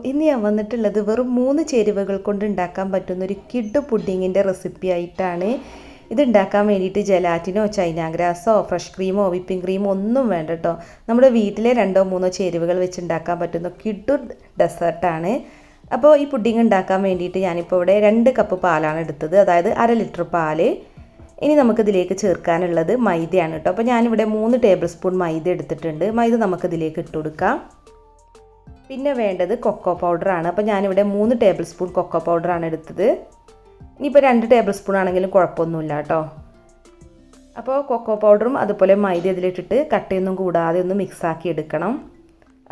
ഇന്ന് ഞാൻ വന്നിട്ടുള്ളത് വെറും 3 ചേരുവകൾ കൊണ്ട് ഉണ്ടാക്കാൻ പറ്റുന്ന ഒരു കിഡ് പുഡിങ്ങിൻ്റെ റെസിപ്പി ആയിട്ടാണ്. ഇത് ഉണ്ടാക്കാൻ വേണ്ടിയിട്ട് ജലാറ്റിനോ ചൈനാഗ്രാസോ ഫ്രഷ് ക്രീമോ വിപ്പിംഗ് ക്രീമോ ഒന്നും വേണ്ട കേട്ടോ. നമ്മുടെ വീട്ടിലെ 2-3 ചേരുവകൾ വെച്ച് ഉണ്ടാക്കാൻ പറ്റുന്ന കിഡ് ഡെസേർട്ടാണ്. അപ്പോൾ ഈ പുഡിങ് ഉണ്ടാക്കാൻ വേണ്ടിയിട്ട് ഞാനിപ്പോൾ ഇവിടെ 2 കപ്പ് പാലാണ് എടുത്തത്, അതായത് 1/2 ലിറ്റർ പാല്. ഇനി നമുക്കിതിലേക്ക് ചേർക്കാനുള്ളത് മൈദയാണ് കേട്ടോ. അപ്പോൾ ഞാനിവിടെ 3 ടേബിൾ സ്പൂൺ മൈദ എടുത്തിട്ടുണ്ട്. മൈദ നമുക്കിതിലേക്ക് ഇട്ട് കൊടുക്കാം. പിന്നെ വേണ്ടത് കൊക്കോ പൗഡറാണ്. അപ്പോൾ ഞാനിവിടെ 3 ടേബിൾ സ്പൂൺ കൊക്കോ പൗഡറാണ് എടുത്തത്. ഇനിയിപ്പോൾ 2 ടേബിൾ സ്പൂൺ ആണെങ്കിലും കുഴപ്പമൊന്നുമില്ല കേട്ടോ. അപ്പോൾ കൊക്കോ പൗഡറും അതുപോലെ മൈദ ഇതിലിട്ടിട്ട് കട്ടയൊന്നും കൂടാതെ ഒന്ന് മിക്സാക്കി എടുക്കണം.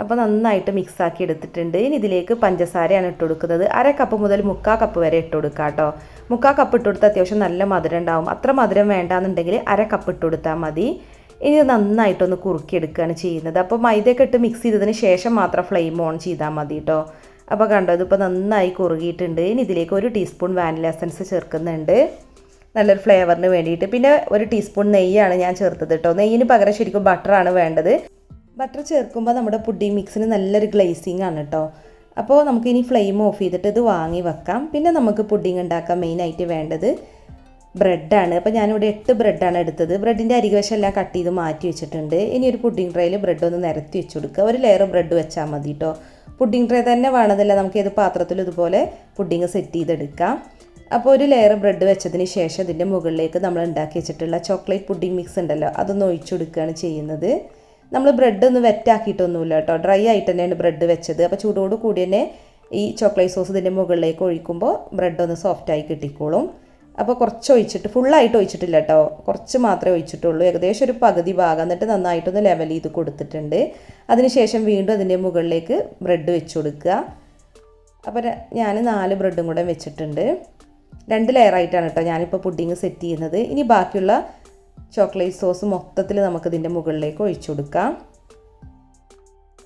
അപ്പോൾ നന്നായിട്ട് മിക്സാക്കി എടുത്തിട്ടുണ്ട്. ഇനി ഇതിലേക്ക് പഞ്ചസാരയാണ് ഇട്ട് കൊടുക്കുന്നത്. 1/2 കപ്പ് മുതൽ 3/4 കപ്പ് വരെ ഇട്ട് കൊടുക്കുക കേട്ടോ. 3/4 കപ്പ് ഇട്ട് കൊടുത്താൽ അത്യാവശ്യം നല്ല മധുരം ഉണ്ടാവും. അത്ര മധുരം വേണ്ടാന്നുണ്ടെങ്കിൽ 1/2 കപ്പ് ഇട്ട് കൊടുത്താൽ മതി. ഇനി നന്നായിട്ടൊന്ന് കുറുക്കിയെടുക്കുകയാണ് ചെയ്യുന്നത്. അപ്പോൾ മൈദയൊക്കെ ഇട്ട് മിക്സ് ചെയ്തതിന് ശേഷം മാത്രം ഫ്ലെയിം ഓൺ ചെയ്താൽ മതി കേട്ടോ. അപ്പോൾ കണ്ടോ, ഇതിപ്പോൾ നന്നായി കുറുകിയിട്ടുണ്ട്. ഇനി ഇതിലേക്ക് 1 ടീസ്പൂൺ വാനില എസൻസ് ചേർക്കുന്നുണ്ട്, നല്ലൊരു ഫ്ലേവറിന് വേണ്ടിയിട്ട്. പിന്നെ 1 ടീസ്പൂൺ നെയ്യാണ് ഞാൻ ചേർത്തത് കേട്ടോ. നെയ്യിന് പകരം ശരിക്കും ബട്ടറാണ് വേണ്ടത്. ബട്ടർ ചേർക്കുമ്പോൾ നമ്മുടെ പുഡിംഗ് മിക്സിന് നല്ലൊരു ഗ്ലേസിങ് ആണ് കേട്ടോ. അപ്പോൾ നമുക്കിനി ഫ്ലെയിം ഓഫ് ചെയ്തിട്ട് ഇത് വാങ്ങി വെക്കാം. പിന്നെ നമുക്ക് പുഡിംഗ് ഉണ്ടാക്കാൻ മെയിനായിട്ട് വേണ്ടത് ബ്രെഡാണ്. അപ്പോൾ ഞാനിവിടെ 8 ബ്രെഡാണ് എടുത്തത്. ബ്രെഡിൻ്റെ അരികുവശം എല്ലാം കട്ട് ചെയ്ത് മാറ്റി വെച്ചിട്ടുണ്ട്. ഇനി ഒരു പുഡിംഗ് ട്രേയിൽ ബ്രെഡ് ഒന്ന് നിരത്തി വെച്ച് കൊടുക്കുക. 1 ലെയർ ബ്രെഡ് വെച്ചാൽ മതി കേട്ടോ. പുഡിംഗ് ട്രേ തന്നെ വേണമെന്നില്ല, നമുക്ക് ഏത് പാത്രത്തിലും ഇതുപോലെ പുഡിംഗ് സെറ്റ് ചെയ്തെടുക്കാം. അപ്പോൾ 1 ലെയർ ബ്രെഡ് വെച്ചതിന് ശേഷം ഇതിൻ്റെ മുകളിലേക്ക് നമ്മൾ ഉണ്ടാക്കി വെച്ചിട്ടുള്ള ചോക്ലേറ്റ് പുഡിംഗ് മിക്സ് ഉണ്ടല്ലോ, അതൊന്ന് ഒഴിച്ചു കൊടുക്കുകയാണ് ചെയ്യുന്നത്. നമ്മൾ ബ്രെഡ് ഒന്ന് വെറ്റാക്കിയിട്ടൊന്നുമില്ല കേട്ടോ, ഡ്രൈ ആയിട്ട് തന്നെയാണ് ബ്രെഡ് വെച്ചത്. അപ്പോൾ ചൂടോട് കൂടി തന്നെ ഈ ചോക്ലേറ്റ് സോസ് ഇതിൻ്റെ മുകളിലേക്ക് ഒഴിക്കുമ്പോൾ ബ്രെഡ് ഒന്ന് സോഫ്റ്റായി കിട്ടിക്കോളും. അപ്പോൾ കുറച്ച് ഒഴിച്ചിട്ട്, ഫുള്ളായിട്ട് ഒഴിച്ചിട്ടില്ല കേട്ടോ, കുറച്ച് മാത്രമേ ഒഴിച്ചിട്ടുള്ളൂ, ഏകദേശം ഒരു പകുതി ഭാഗം. എന്നിട്ട് നന്നായിട്ടൊന്ന് ലെവൽ ചെയ്ത് കൊടുത്തിട്ടുണ്ട്. അതിനുശേഷം വീണ്ടും അതിൻ്റെ മുകളിലേക്ക് ബ്രെഡ് വെച്ച് കൊടുക്കുക. അപ്പോൾ ഞാൻ 4 ബ്രെഡും കൂടെ വെച്ചിട്ടുണ്ട്. 2 ലെയറായിട്ടാണ് കേട്ടോ ഞാനിപ്പോൾ പുഡിങ് സെറ്റ് ചെയ്യുന്നത്. ഇനി ബാക്കിയുള്ള ചോക്ലേറ്റ് സോസ് മൊത്തത്തിൽ നമുക്കിതിൻ്റെ മുകളിലേക്ക് ഒഴിച്ചു കൊടുക്കാം.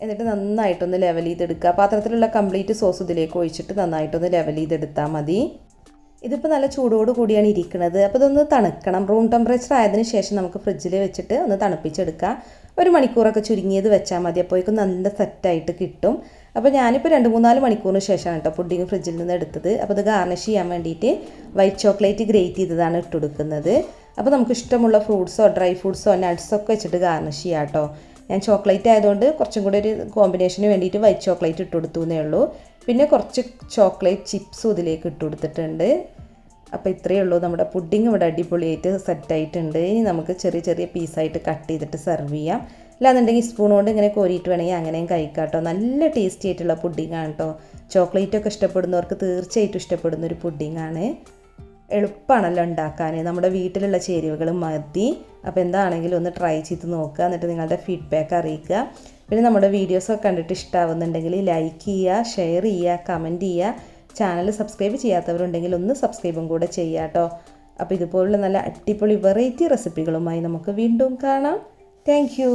എന്നിട്ട് നന്നായിട്ടൊന്ന് ലെവൽ ചെയ്തെടുക്കുക. പാത്രത്തിലുള്ള കംപ്ലീറ്റ് സോസ് ഇതിലേക്ക് ഒഴിച്ചിട്ട് നന്നായിട്ടൊന്ന് ലെവൽ ചെയ്തെടുത്താൽ മതി. ഇതിപ്പോൾ നല്ല ചൂടോട് കൂടിയാണ് ഇരിക്കുന്നത്. അപ്പോൾ ഇതൊന്ന് തണുക്കണം. റൂം ടെമ്പറേച്ചർ ആയതിനു ശേഷം നമുക്ക് ഫ്രിഡ്ജിൽ വെച്ചിട്ട് ഒന്ന് തണുപ്പിച്ചെടുക്കാം. 1 മണിക്കൂറൊക്കെ ചുരുങ്ങിയത് വെച്ചാൽ മതി, അപ്പോഴേക്കും നല്ല സെറ്റായിട്ട് കിട്ടും. അപ്പോൾ ഞാനിപ്പോൾ 2-3-4 മണിക്കൂറിന് ശേഷമാണ് കേട്ടോ പുഡിങ് ഫ്രിഡ്ജിൽ നിന്ന് എടുത്തത്. അപ്പോൾ ഇത് ഗാർണിഷ് ചെയ്യാൻ വേണ്ടിയിട്ട് വൈറ്റ് ചോക്ലേറ്റ് ഗ്രേറ്റ് ചെയ്തതാണ് ഇട്ട് കൊടുക്കുന്നത്. അപ്പോൾ നമുക്ക് ഇഷ്ടമുള്ള ഫ്രൂട്ട്സോ ഡ്രൈ ഫ്രൂട്ട്സോ നട്ട്സൊക്കെ വെച്ചിട്ട് ഗാർണിഷ് ചെയ്യാം കേട്ടോ. ഞാൻ ചോക്ലേറ്റ് ആയതുകൊണ്ട് കുറച്ചും കൂടി ഒരു കോമ്പിനേഷന് വേണ്ടിയിട്ട് വൈറ്റ് ചോക്ലേറ്റ് ഇട്ട് കൊടുത്തു എന്നേ ഉള്ളൂ. പിന്നെ കുറച്ച് ചോക്ലേറ്റ് ചിപ്സും ഇതിലേക്ക് ഇട്ട് കൊടുത്തിട്ടുണ്ട്. അപ്പോൾ ഇത്രയേ ഉള്ളൂ, നമ്മുടെ പുഡിങ് ഇവിടെ അടിപൊളിയായിട്ട് സെറ്റായിട്ടുണ്ട്. ഇനി നമുക്ക് ചെറിയ ചെറിയ പീസായിട്ട് കട്ട് ചെയ്തിട്ട് സെർവ് ചെയ്യാം. അല്ലാന്നുണ്ടെങ്കിൽ സ്പൂൺ കൊണ്ട് ഇങ്ങനെ കോരിയിട്ട് വേണമെങ്കിൽ അങ്ങനെയും കഴിക്കാം കേട്ടോ. നല്ല ടേസ്റ്റി ആയിട്ടുള്ള പുഡിങ്ങാണ് കേട്ടോ. ചോക്ലേറ്റൊക്കെ ഇഷ്ടപ്പെടുന്നവർക്ക് തീർച്ചയായിട്ടും ഇഷ്ടപ്പെടുന്ന ഒരു പുഡിങ്ങാണ്. എളുപ്പമാണല്ലോ ഉണ്ടാക്കാൻ, നമ്മുടെ വീട്ടിലുള്ള ചേരുവകൾ മതി. അപ്പോൾ എന്താണെങ്കിലും ഒന്ന് ട്രൈ ചെയ്ത് നോക്കുക, എന്നിട്ട് നിങ്ങളുടെ ഫീഡ്ബാക്ക് അറിയിക്കുക. പിന്നെ നമ്മുടെ വീഡിയോസൊക്കെ കണ്ടിട്ട് ഇഷ്ടമാവുന്നുണ്ടെങ്കിൽ ലൈക്ക് ചെയ്യുക, ഷെയർ ചെയ്യുക, കമൻറ്റ് ചെയ്യുക. ചാനൽ സബ്സ്ക്രൈബ് ചെയ്യാത്തവരുണ്ടെങ്കിൽ ഒന്ന് സബ്സ്ക്രൈബും കൂടെ ചെയ്യുക കേട്ടോ. അപ്പോൾ ഇതുപോലുള്ള നല്ല അടിപൊളി വെറൈറ്റി റെസിപ്പികളുമായി നമുക്ക് വീണ്ടും കാണാം. Thank you.